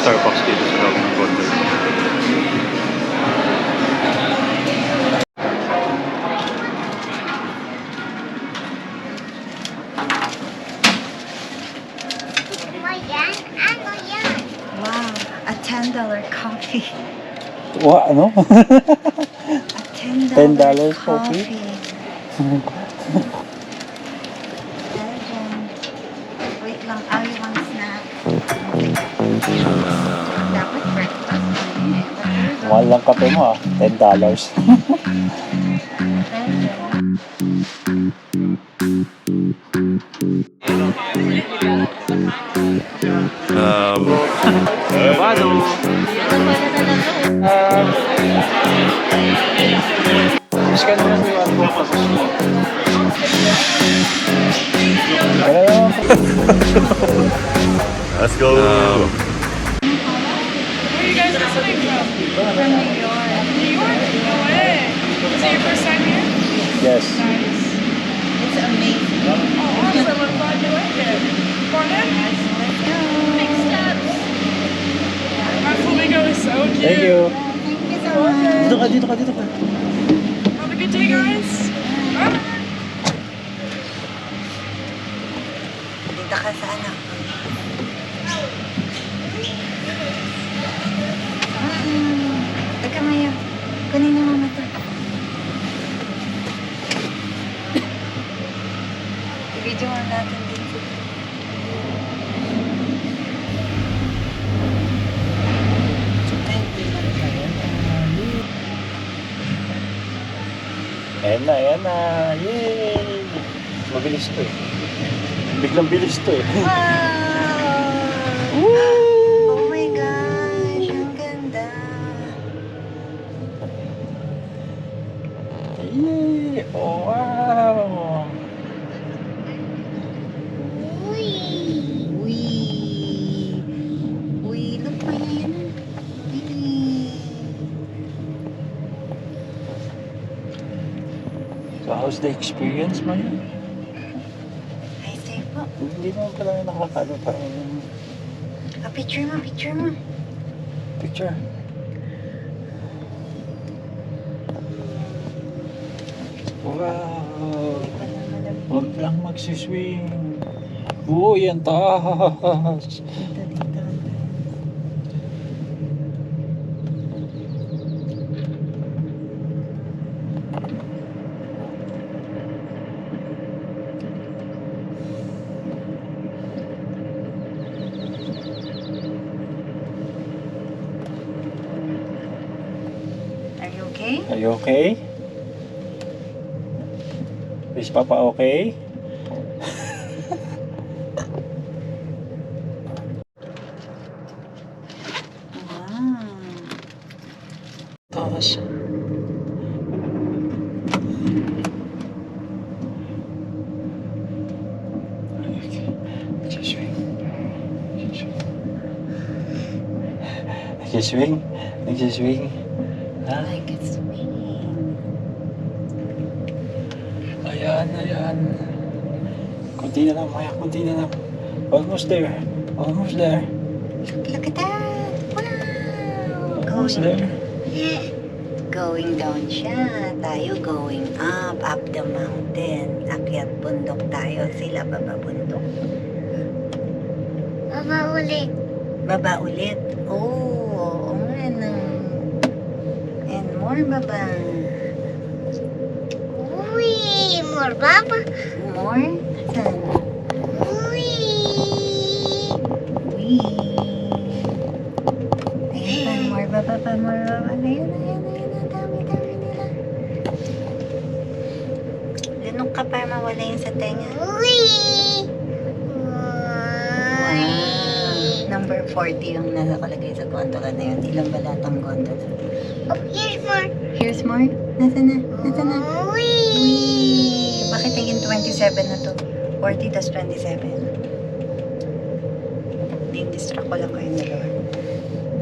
Starbucks dito sa loob ng gondola. Wow, a $10 coffee. Wow, ano? A $10 coffee? Legend. Wait lang, I want snack. Dapat breakfast. Mahal lang kape mo ah, $10. Sabado. Scan mo na po yung album tapos mo. Let's go. Where are you guys listening from? From New York. New York? No way. Is it your first time here? Yes. Nice. It's amazing. Oh, awesome. I'm glad you like it. Come on in. Let's go. Big steps. My flamingo is so cute. Thank you. Thank you so much. Dito ka. Have a good day, guys. Bye. Dito ka sa anak. Teka Maya, kunin mo mama to. I-video mo natin dito. Ayan na. Yay! Mabilis to eh. Biglang bilis to eh. Wow! Oh my gosh, ang ganda. Yay! Oh, wow! Uy! Look pa yan. So how's the experience, Maya? Ay, safe po. Hindi naman pala nakakano parang Picture mo. picture. Wow! Huwag lang magsiswing. Uy, ang taas! Dito. Are you okay? Are you okay? Is Papa okay? Wow. Taas. Nagsiswing. Ha? Like it's swinging. Ayan. Kunti na lang, Maya. Almost there. Look at that. Wow. Almost there. Going down siya. Tayo going up the mountain. Akyat bundok tayo. Sila baba bundok. Baba ulit. Oo nga na. And more baba. More baba. More? Saan? Ayan, more baba. Ayan. Dami nila. Lunok ka para mawala yun sa tenga. Number 40 yung nakalagay sa gondola na yun. Ilang balatang gondola. Oh, here's more. Here's more. Nasaan na? Wee! Bakit naging 27 na to? 40 tas 27. Distract ko lang kayong dalawa.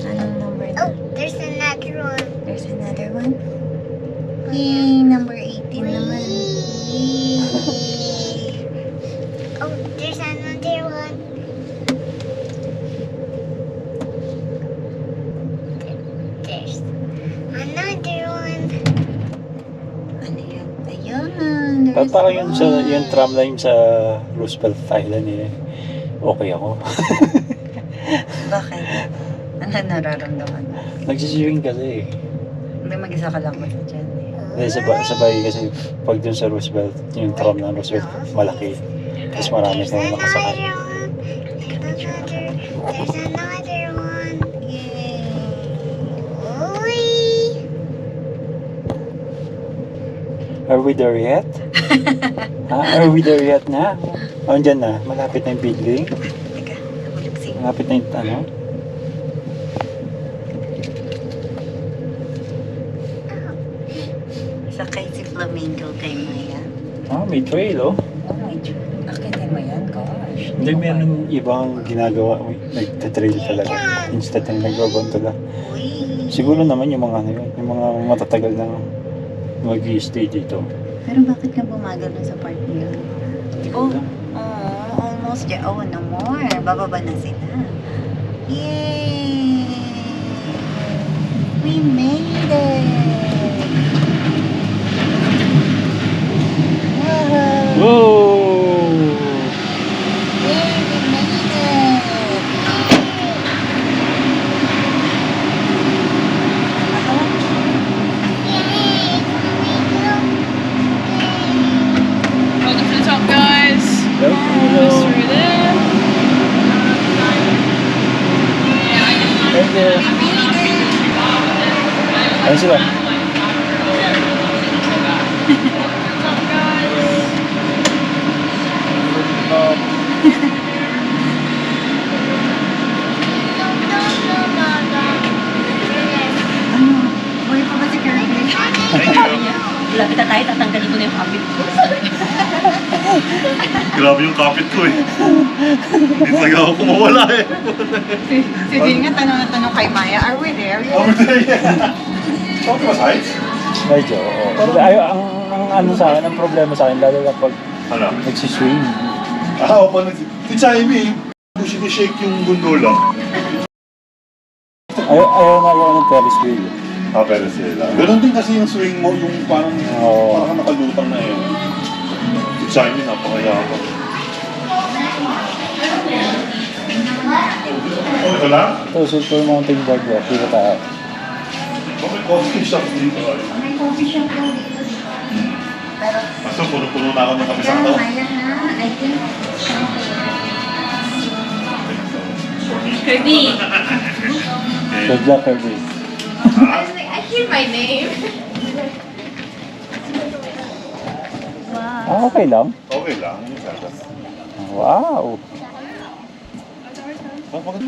Anong number na? Oh, there's another one. There's another one. Yay! Number 18 naman. Oh, there's another one. Parang yung tramline sa Roosevelt Island eh. Okay ako. Bakit? Ano nararamdaman mo? Nagsiswimming kasi eh. Hindi mag-isa ka lang ba dyan eh? Dahil sabay kasi pag dun sa Roosevelt, yung tram ng Roosevelt malaki. Tapos marami kayong nakasakay. There's another one. Yay! Uy! Are we there yet? Are we there yet na? Oh, andyan na. Malapit na yung building. Teka, nahulog si... Malapit na yung ano. Sakay si Flamingo kay Maya. May trail oh. Oh my God. Akitin mo yan, gosh. Hindi meron ibang ginagawa. Nagtatrail talaga. Instead na nagbagontola. Uy! Siguro naman yung mga ano yun. Yung mga matatagal na mag-i-stay dito. Pero bakit ka bumagal dun sa part niyo? Hindi ko Oh, alam. almost there. Oh, no more. Bababa na sila. Yay! We made it! Wow! Whoa! Yay! We made it! Welcome to the top, guys. Hello. Through there. Thank you. Ayun sila. Ano? Buhay pa ba si Kirby? Lapit na tayo, tatanggalin ko na yung kapit ko. Grabe yung kapit ko eh. Hindi talaga ako kumawala eh. Si Jane nga tanong na tanong kay Maya, are we there? Over there, yeah. Talking about heights? Medyo, oo. Ang ano sa akin, ang problema sa akin, lalo na pag Ano? nagsiswing. Oo, pag si Chaimi, shake yung gondola. Ayaw ng Ferris wheel. Pero sila. Ganun din kasi yung swing mo, yung parang parang nakalutang na yun. Si Chaimi, napakayabang. Oh, ito lang? Ito, Silver Mountain Boardwalk. Dito tayo. Oh, may coffee shop dito. May coffee shop po dito. Pero, Maso, puno-puno na ako ng kapisang pero to. Maya ha, I think, Kirby. Good luck, Kirby. I hear my name. wow. Okay lang. Okay lang. Yung sagas. Wow. Oh, bakit?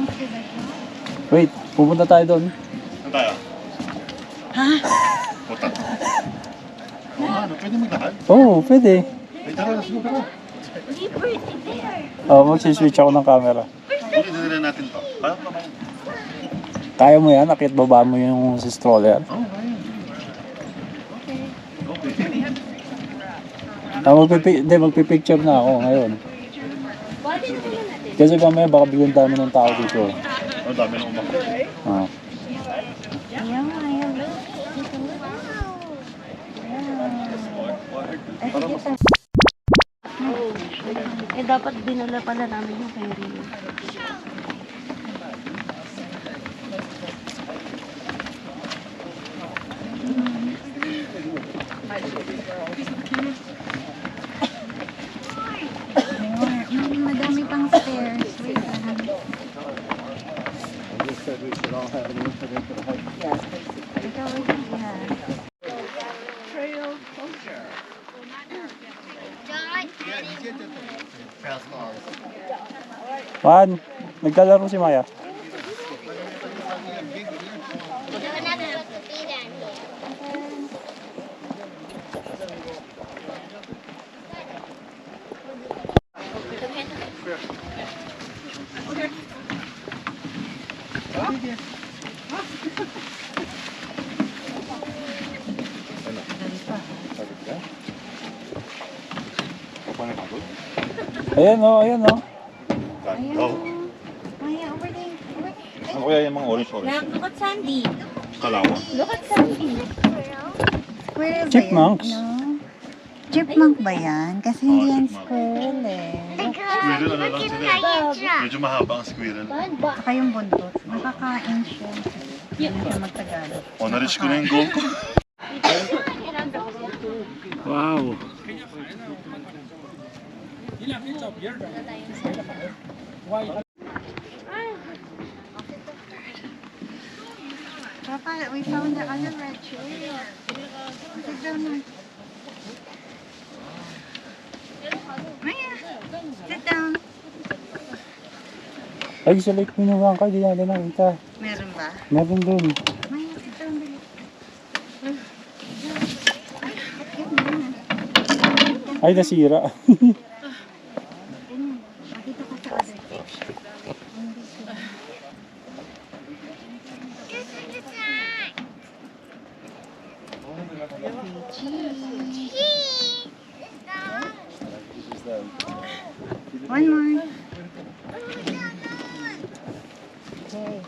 Wait, pupunta tayo doon. Saan tayo? Ha? Puta. Oo nga, pwede maglakad. Oo, pwede. Ay, tara, let's go, tara. Magsiswitch ako ng camera. Okay, dinala natin to. Kaya pa naman. Kaya mo yan, akit baba mo yung sa stroller. Oo, kaya. Okay. Magpipicture na ako ngayon. Kasi mamaya baka biglang dami ng tao dito. Ang dami nang umakit. Ah. Ayan, Maya, look. Eh, dapat dinala pala namin yung ferry. Madami pang stairs. Wait lang. Ikaw, yeah. Juan, naglalaro si Maya. Ayan o, ayan o. Ganda. Maya, over there. Ano kaya yung mga orange? Look at Sandy. Kalawa. Look at Sandy. Where is Chipmunks. it? No. Chipmunk ba yan? Kasi hindi yan chipmunk. squirrel eh. Squirrel ano lang sila eh. Medyo mahaba ang squirrel. Saka yung buntot. Nakakain siya. Hindi siya magtagalog. O, na-reach ko na yung goal ko. Wow. Papa, we found the other red tree. Sit down na. Maya, sit down. Ay, sa lake minuwang ka, di natin nakita. Meron ba? Meron dun. Maya, sit down. Dali. Ay, nasira. Makita ka sa other page. One more. Okay.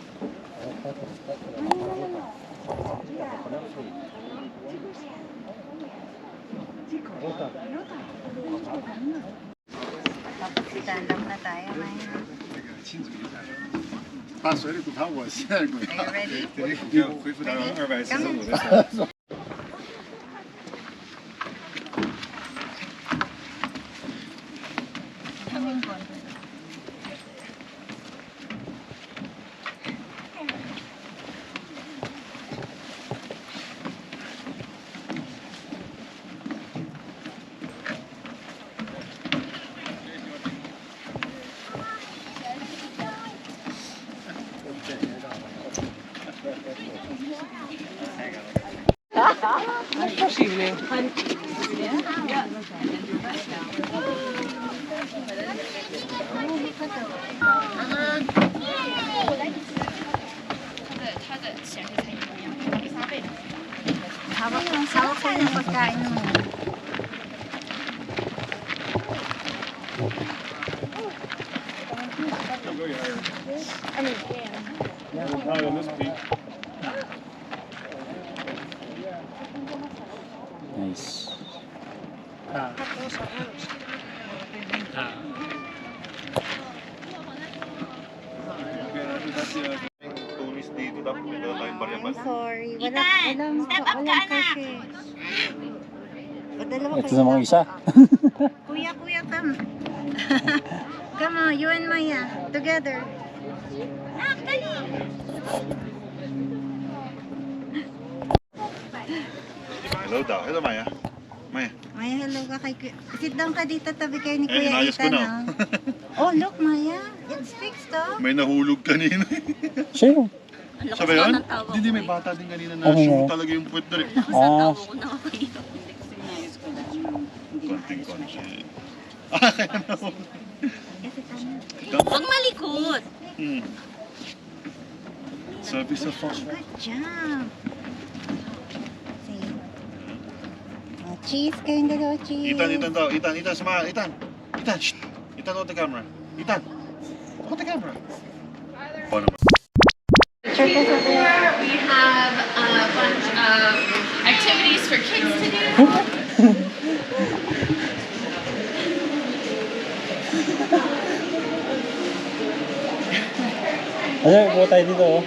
Tapos stand-up na tayo ngayon. Are you ready? Come. Coming gondola. Hawak ko yung pagkain mo. Nice. Tourist dito, dapat may dala tayong baryaman. Sorry. Walang kasi. Padala mo Ito sa mga isa. Kuya, come. Come on, you and Maya. Together. Hello daw. Hello, Maya. Maya. Maya, hello ka kay Kuya. Sit down ka dito, tabi kayo ni Kuya inayos ko Ethan. na. Oh, look, Maya. It's fixed, oh. May nahulog kanina. Siya yun. Siya ba yun? Hindi, may bata din kanina na Ano shoot yun? talaga yung puwet na rin. Ah, Konting-konti. Ah, kaya nahulog. Huwag malikot. Sabi sa phosphor. Good job. See? Oh, cheese kayong dalawa, cheese. Ethan daw. Ethan, sama. Ethan, shh. Ethan, look at the camera. Ethan, look at the camera. Paano ba? Picture ka sa Here we have a bunch of activities for kids to do. ay, upo tayo dito. Oh.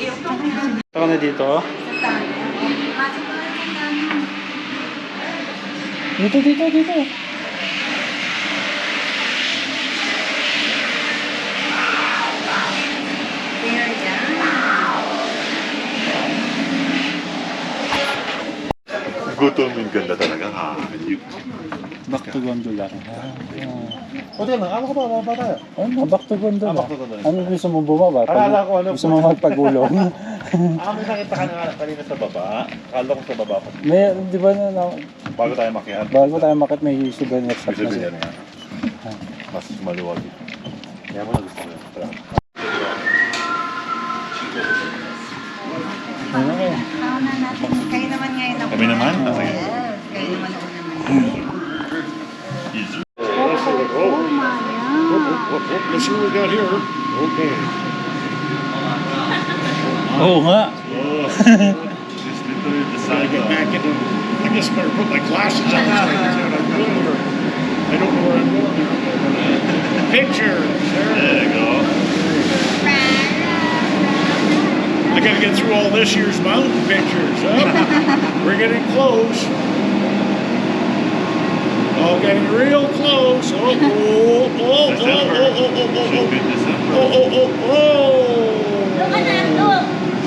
Ito ka na dito. Oh. Dito. Gutom yung ganda talaga. Back to gondola. O, diyan na. Ako ka ba? Baba tayo. Ano, back to gondola. Back to gondola. Ano gusto mo bumaba? Akala ko ano. Gusto mo magpagulong? May nakita ka na kanina sa baba. Akala ko sa baba pa. May, di ba na, Bago tayo makihat. bago tayo makit may souvenir shop na Sabi siya. nga. Mas maluwag. Kaya mo na gusto ko yun. Tara. Ano eh? Pauna natin. Kayo naman ngayon ako. Kami naman? Yes, Okay. kayo naman ako naman. Oh, Maya. Let's see what we got here. Okay. Oo nga. Oh. Just literally the Gotta side. get back into. I guess I better put my glasses on. So I don't know where I'm going. Pictures. There you go. I gotta get through all this year's mountain pictures. Oh, we're getting close. Oh, getting real close. Oh, oh, oh, oh, December. oh, oh, oh, Should be oh, December. oh, oh, oh, oh.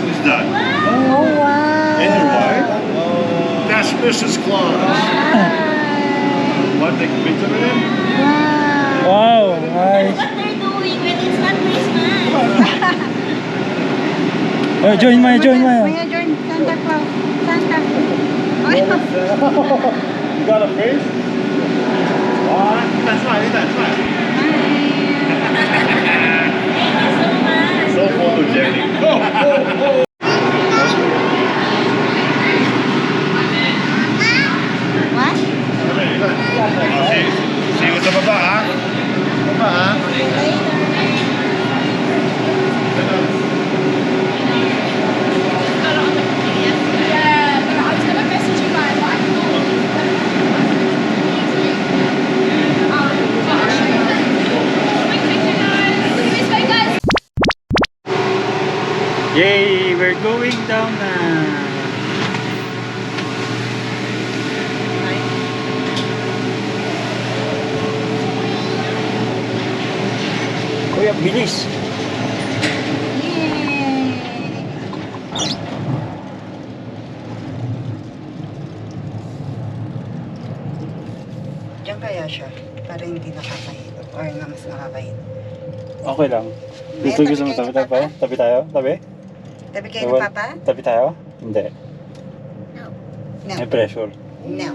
Who's that? Oh, wow. And your wife? That's Mrs. Claus. Want to take a picture with him? Wow, nice. What they're doing when it's not Christmas? Oh, join Maya, join Maya. Maya, join Santa Claus. Santa. You got a face? One. That's right, that's right. Thank you so much. So photogenic. Oh, What? See you sa baba, ha? Baba, ha? Yeah, but I was gonna message you guys, but I thought. Gosh. Quick picture, guys. Look at this way, guys. Yay, we're going down na. Kuya, bilis. Diyan kaya siya para hindi nakakahilo or nga mas nakakahilo. Okay lang. Dito Tabi gusto mo kayo tabi ni tayo? Papa? Tabi tayo? Tabi? Tabi kayo ni Ewan. Papa? Tabi tayo? Hindi. No. May pressure. No.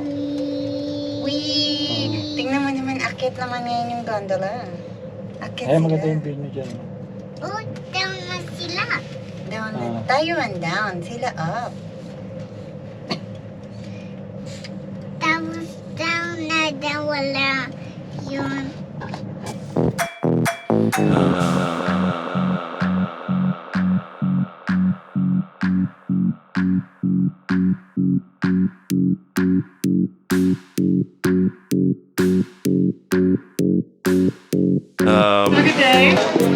Wee! Tingnan mo naman, akit naman ngayon yung gondola. Akit Ay, sila. maganda yung view nyo dyan. Oh, down na sila. Down. Ah. Tayo ang down, sila up. Tapos down na daw wala yun. Have a good day.